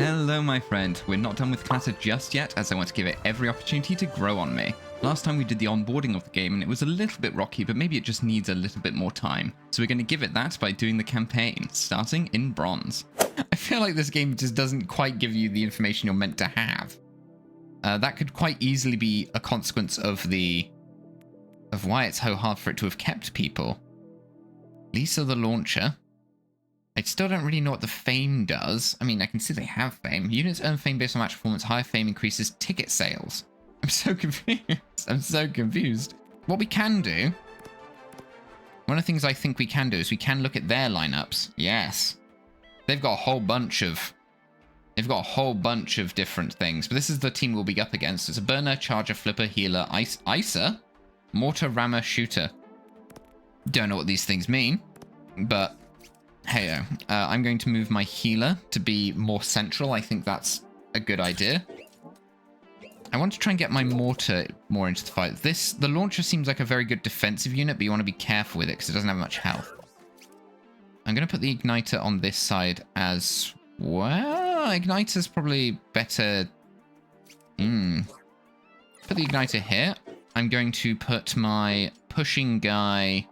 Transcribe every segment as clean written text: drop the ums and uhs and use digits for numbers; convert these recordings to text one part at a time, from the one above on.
Hello, my friend. We're not done with Clatter just yet, as I want to give it every opportunity to grow on me. Last time we did the onboarding of the game, and it was a little bit rocky, but maybe it just needs a little bit more time. So we're going to give it that by doing the campaign, starting in bronze. I feel like this game just doesn't quite give you the information you're meant to have. That could quite easily be a consequence of why it's so hard for it to have kept people. Lisa the Launcher. I still don't really know what the fame does. I mean, I can see they have fame. Units earn fame based on match performance. Higher fame increases ticket sales. I'm so confused. I'm so confused. What we can do... One of the things I think we can do is we can look at their lineups. Yes. They've got a whole bunch of... They've got a whole bunch of different things. But this is the team we'll be up against. It's a burner, charger, flipper, healer, icer, mortar, rammer, shooter. Don't know what these things mean. But... Hey-o. I'm going to move my healer to be more central. I think that's a good idea. I want to try and get my mortar more into the fight. The launcher seems like a very good defensive unit, but you want to be careful with it because it doesn't have much health. I'm going to put the igniter on this side as well. Igniter's probably better. Put the igniter here. I'm going to put my pushing guy...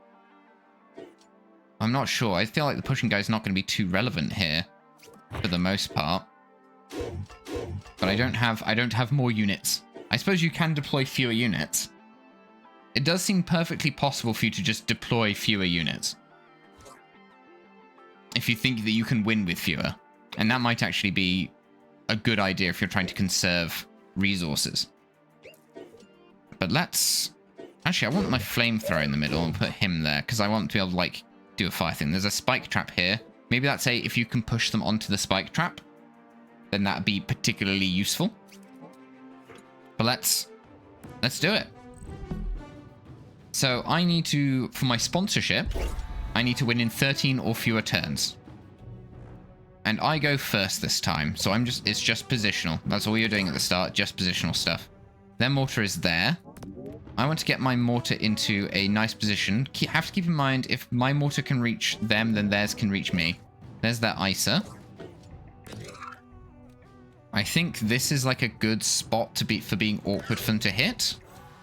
I'm not sure. I feel like the pushing guy is not going to be too relevant here for the most part. But I don't have more units. I suppose you can deploy fewer units. It does seem perfectly possible for you to just deploy fewer units. If you think that you can win with fewer. And that might actually be a good idea if you're trying to conserve resources. But let's... Actually, I want my flamethrower in the middle and put him there. Because I want to be able to, like, do a fire thing. There's a spike trap here. Maybe that's if you can push them onto the spike trap, then that'd be particularly useful. But let's do it. So I need to, for my sponsorship, I need to win in 13 or fewer turns. And I go first this time. So it's just positional. That's all you're doing at the start, just positional stuff. Their mortar is there. I want to get my mortar into a nice position. Have to keep in mind, if my mortar can reach them, then theirs can reach me. There's their icer. I think this is like a good spot for being awkward for them to hit.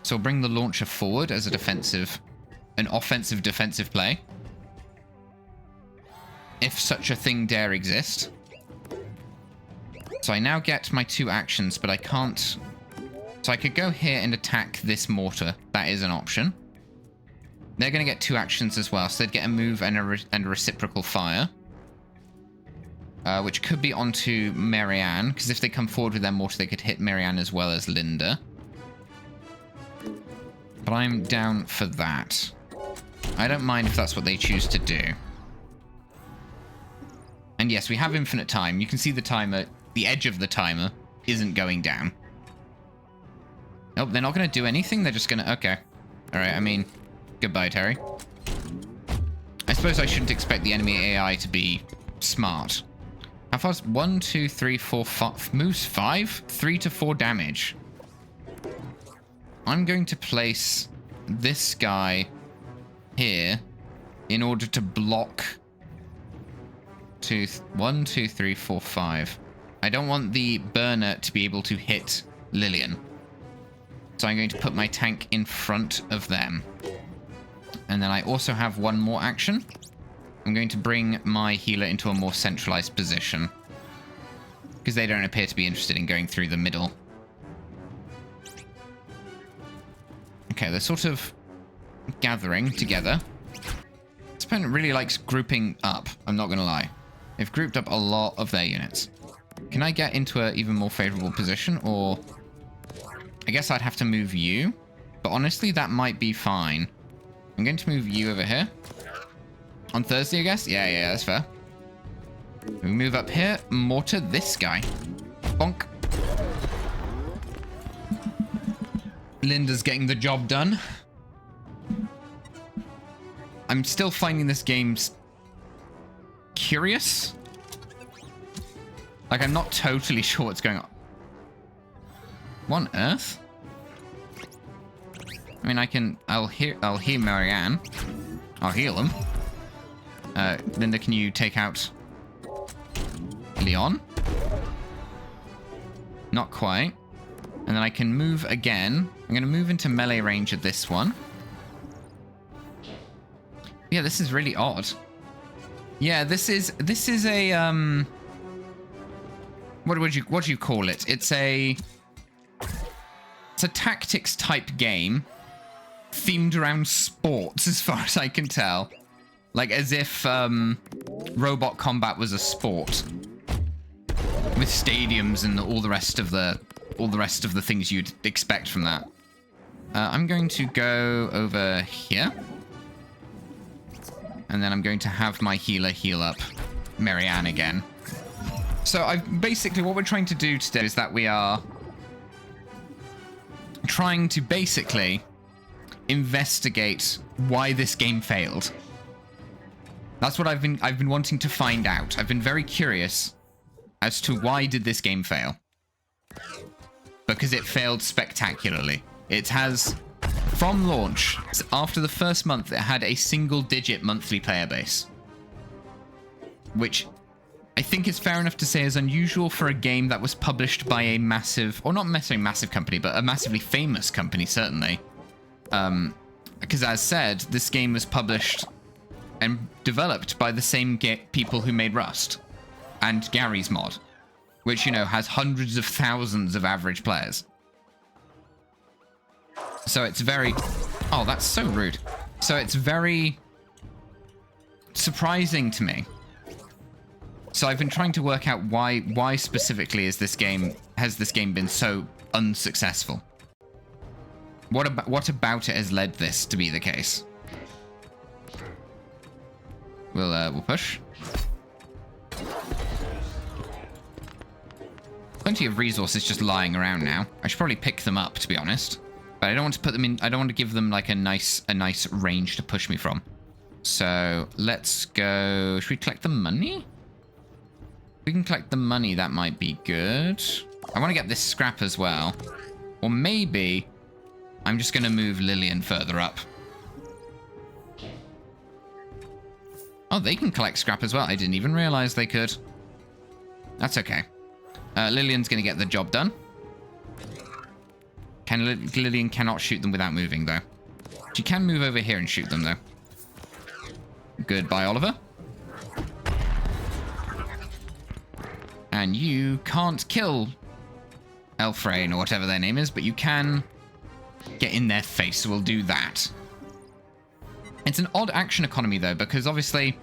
So I'll bring the launcher forward as an offensive defensive play. If such a thing dare exist. So I now get my 2 actions, but I can't... So I could go here and attack this mortar. That is an option. They're going to get 2 actions as well. So they'd get a move and a reciprocal fire. Which could be onto Marianne. Because if they come forward with their mortar, they could hit Marianne as well as Linda. But I'm down for that. I don't mind if that's what they choose to do. And yes, we have infinite time. You can see the timer. The edge of the timer isn't going down. Nope, they're not going to do anything. They're just going to... Okay. All right, I mean, goodbye, Terry. I suppose I shouldn't expect the enemy AI to be smart. How far is... 1, 2, 3, 4, 5... Moves 5? 3 to 4 damage. I'm going to place this guy here in order to block... 1, 2, 3, 4, 5. I don't want the burner to be able to hit Lillian. So I'm going to put my tank in front of them. And then I also have one more action. I'm going to bring my healer into a more centralized position. Because they don't appear to be interested in going through the middle. Okay, they're sort of gathering together. This opponent really likes grouping up, I'm not going to lie. They've grouped up a lot of their units. Can I get into an even more favorable position, or... I guess I'd have to move you, but honestly, that might be fine. I'm going to move you over here. On Thursday, I guess? Yeah, that's fair. We move up here. Mortar this guy. Bonk. Linda's getting the job done. I'm still finding this game curious. Like, I'm not totally sure what's going on. What on earth? I mean, I'll heal Marianne. I'll heal him. Linda, can you take out Leon? Not quite. And then I can move again. I'm going to move into melee range of this one. Yeah, this is really odd. Yeah, this is a what do you call it? It's a tactics type game themed around sports, as far as I can tell. Like as if robot combat was a sport with stadiums and all the rest of the things you'd expect from that. I'm going to go over here. And then I'm going to have my healer heal up Marianne again. So basically what we're trying to do today is that we are trying to basically investigate why this game failed. That's what I've been wanting to find out. I've been very curious as to why did this game fail. Because it failed spectacularly. It has, from launch, after the first month, it had a single-digit monthly player base. Which I think is fair enough to say is unusual for a game that was published by a massive, or not necessarily massive company, but a massively famous company, certainly. Because as said, this game was published and developed by the same people who made Rust and Gary's mod, which, you know, has hundreds of thousands of average players. So it's very... Oh, that's so rude. So it's very surprising to me. So I've been trying to work out why specifically has this game been so unsuccessful? What about it has led this to be the case? We'll push. Plenty of resources just lying around now. I should probably pick them up, to be honest. But I don't want to put them in. I don't want to give them like a nice range to push me from. So let's go. Should we collect the money? If we can collect the money, that might be good. I want to get this scrap as well. Or maybe I'm just going to move Lillian further up. Oh, they can collect scrap as well. I didn't even realize they could. That's okay. Lillian's going to get the job done. Lillian cannot shoot them without moving, though. She can move over here and shoot them, though. Goodbye, Oliver. And you can't kill Elfrain or whatever their name is, but you can get in their face, so we'll do that. It's an odd action economy, though, because obviously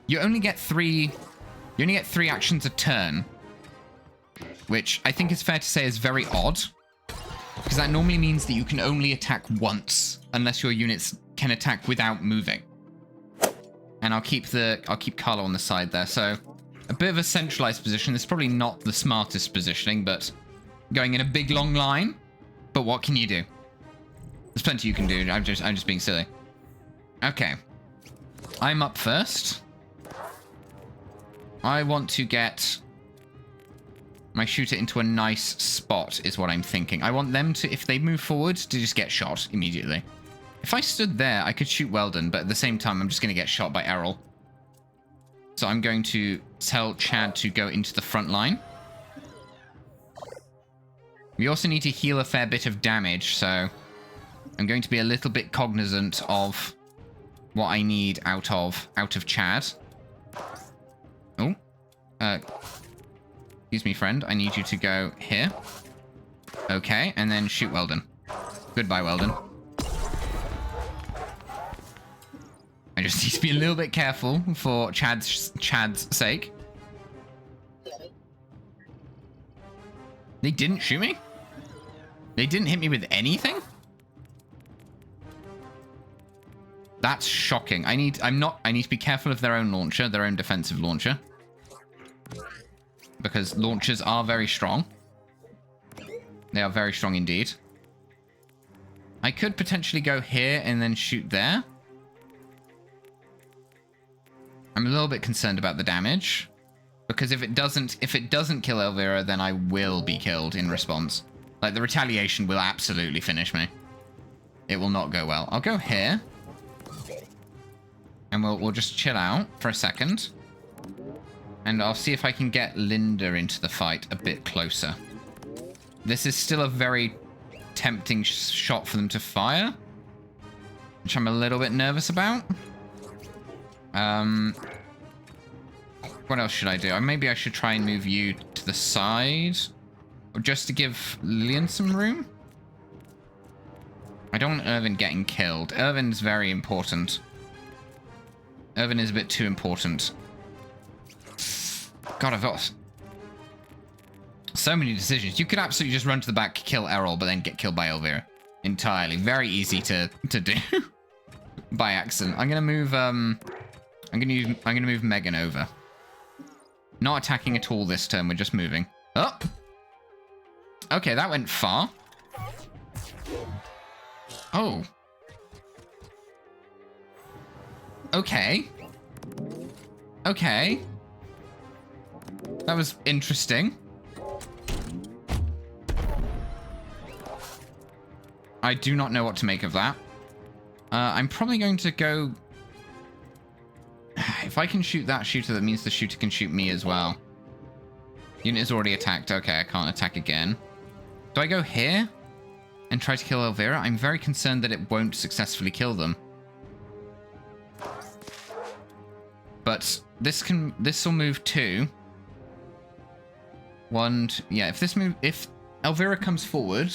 you only get three actions a turn, which I think is fair to say is very odd. Because that normally means that you can only attack once, unless your units can attack without moving. And I'll keep Carlo on the side there. So a bit of a centralized position. This is probably not the smartest positioning, but going in a big long line. But what can you do? There's plenty you can do. I'm just being silly. Okay, I'm up first. I want to get my shooter into a nice spot, is what I'm thinking. I want them to, if they move forward, to just get shot immediately. If I stood there, I could shoot Weldon, but at the same time, I'm just going to get shot by Errol. So I'm going to tell Chad to go into the front line. We also need to heal a fair bit of damage, so I'm going to be a little bit cognizant of what I need out of Chad. Oh. Excuse me, friend. I need you to go here. Okay, and then shoot Weldon. Goodbye, Weldon. I just need to be a little bit careful for Chad's sake. They didn't shoot me? They didn't hit me with anything? That's shocking. I need to be careful of their own launcher, their own defensive launcher. Because launchers are very strong. They are very strong indeed. I could potentially go here and then shoot there. I'm a little bit concerned about the damage. Because if it doesn't kill Elvira, then I will be killed in response. Like, the retaliation will absolutely finish me. It will not go well. I'll go here. And we'll just chill out for a second. And I'll see if I can get Linda into the fight a bit closer. This is still a very tempting shot for them to fire, which I'm a little bit nervous about. What else should I do? Maybe I should try and move you to the side, or just to give Lillian some room. I don't want Irvin getting killed. Irvin's very important. Irvin is a bit too important. God, I've got so many decisions. You could absolutely just run to the back, kill Errol, but then get killed by Elvira. Entirely. Very easy to do by accident. I'm gonna move I'm gonna move Megan over. Not attacking at all this turn, we're just moving. Oh! Okay, that went far. Oh. Okay. Okay. That was interesting. I do not know what to make of that. I'm probably going to go... If I can shoot that shooter, that means the shooter can shoot me as well. Unit is already attacked. Okay, I can't attack again. Do I go here and try to kill Elvira? I'm very concerned that it won't successfully kill them. But this will move too. Yeah, if Elvira comes forward,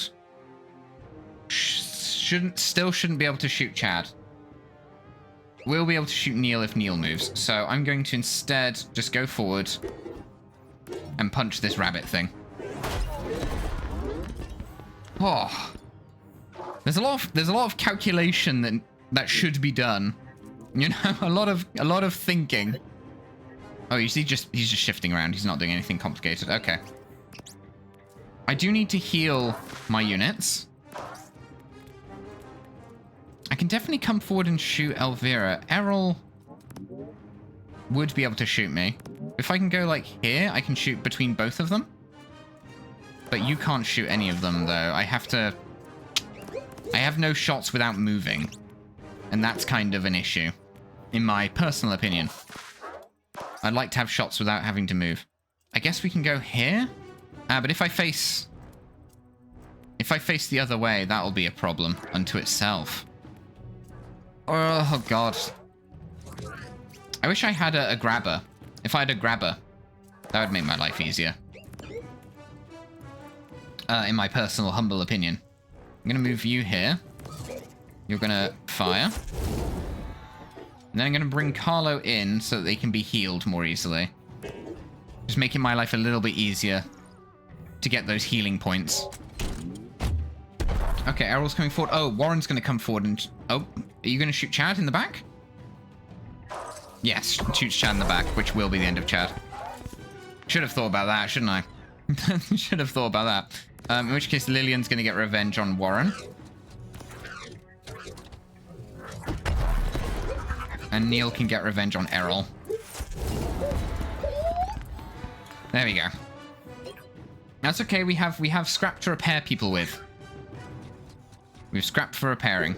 shouldn't be able to shoot Chad. We'll be able to shoot Neil if Neil moves. So I'm going to instead just go forward and punch this rabbit thing. Oh. There's a lot of calculation that should be done. You know, a lot of thinking. Oh, he's just shifting around. He's not doing anything complicated. Okay. I do need to heal my units. I can definitely come forward and shoot Elvira. Errol would be able to shoot me. If I can go like here, I can shoot between both of them. But you can't shoot any of them though. I have no shots without moving. And that's kind of an issue, in my personal opinion. I'd like to have shots without having to move. I guess we can go here. But if I face the other way, that'll be a problem unto itself. Oh, God. I wish I had a grabber. If I had a grabber, that would make my life easier. In my personal, humble opinion. I'm going to move you here. You're going to fire. And then I'm going to bring Carlo in so that they can be healed more easily. Just making my life a little bit easier to get those healing points. Okay, Errol's coming forward. Oh, Warren's going to come forward and... Oh, are you going to shoot Chad in the back? Yes, shoots Chad in the back, which will be the end of Chad. Should have thought about that, shouldn't I? Should have thought about that. In which case, Lillian's going to get revenge on Warren. And Neil can get revenge on Errol. There we go. That's okay, we have scrap to repair people with. We've scrapped for repairing.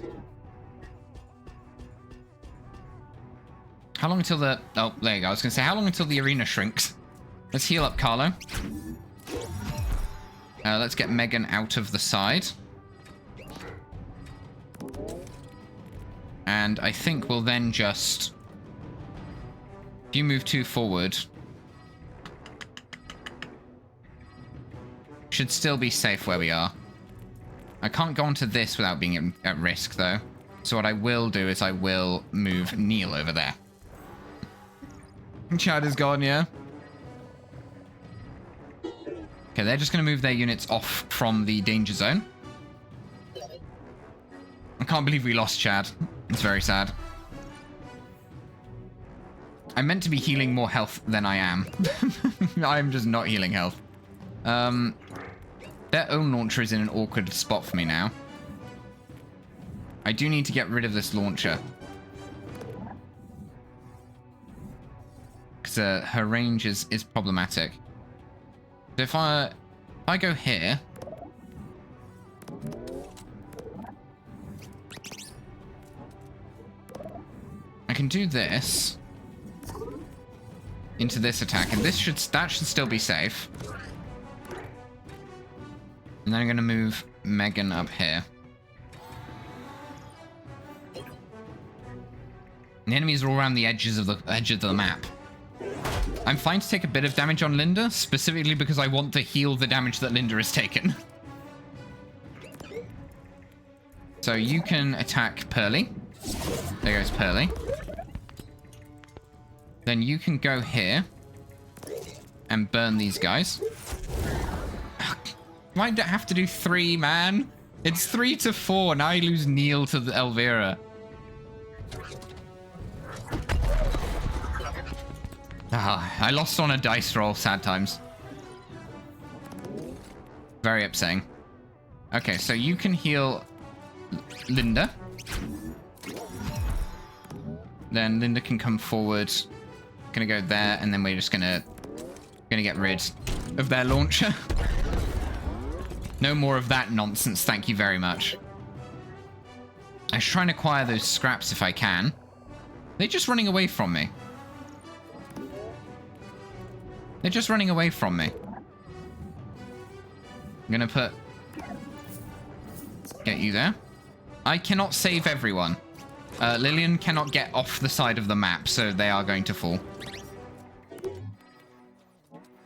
How long until the... Oh, there you go. I was going to say, how long until the arena shrinks? Let's heal up Carlo. Let's get Megan out of the side. And I think we'll then just... If you move 2 forward... Should still be safe where we are. I can't go onto this without being at risk, though. So what I will do is I will move Neil over there. Chad is gone, yeah? Okay, they're just going to move their units off from the danger zone. I can't believe we lost Chad. It's very sad. I'm meant to be healing more health than I am. I'm just not healing health. Their own launcher is in an awkward spot for me now. I do need to get rid of this launcher. Because her range is problematic. So if I go here... I can do this into this attack, and that should still be safe. And then I'm going to move Megan up here. The enemies are all around the edges of the map. I'm fine to take a bit of damage on Linda, specifically because I want to heal the damage that Linda has taken. So you can attack Pearly. There goes Pearly. Then you can go here and burn these guys. Why do I have to do 3, man? It's 3 to 4. Now I lose Neil to the Elvira. I lost on a dice roll. Sad times. Very upsetting. Okay, so you can heal Linda. Then Linda can come forward. Gonna go there, and then we're just gonna get rid of their launcher. No more of that nonsense, thank you very much. I should try and acquire those scraps if I can. They're just running away from me. They're just running away from me. I'm gonna get you there. I cannot save everyone. Lillian cannot get off the side of the map, so they are going to fall.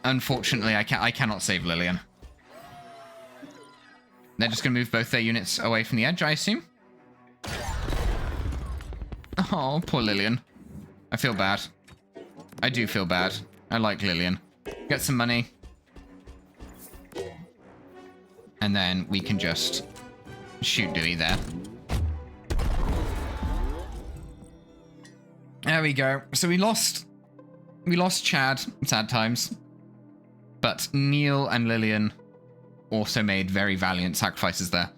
Unfortunately, I cannot save Lillian. They're just going to move both their units away from the edge, I assume. Oh, poor Lillian. I feel bad. I do feel bad. I like Lillian. Get some money. And then we can just shoot Dewey there. There we go. So we lost Chad. Sad times. But Neil and Lillian also made very valiant sacrifices there.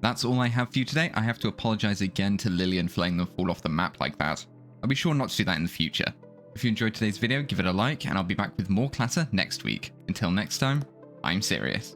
That's all I have for you today. I have to apologize again to Lillian for letting them fall off the map like that. I'll be sure not to do that in the future. If you enjoyed today's video, give it a like, and I'll be back with more Clatter next week. Until next time, I'm Sirius.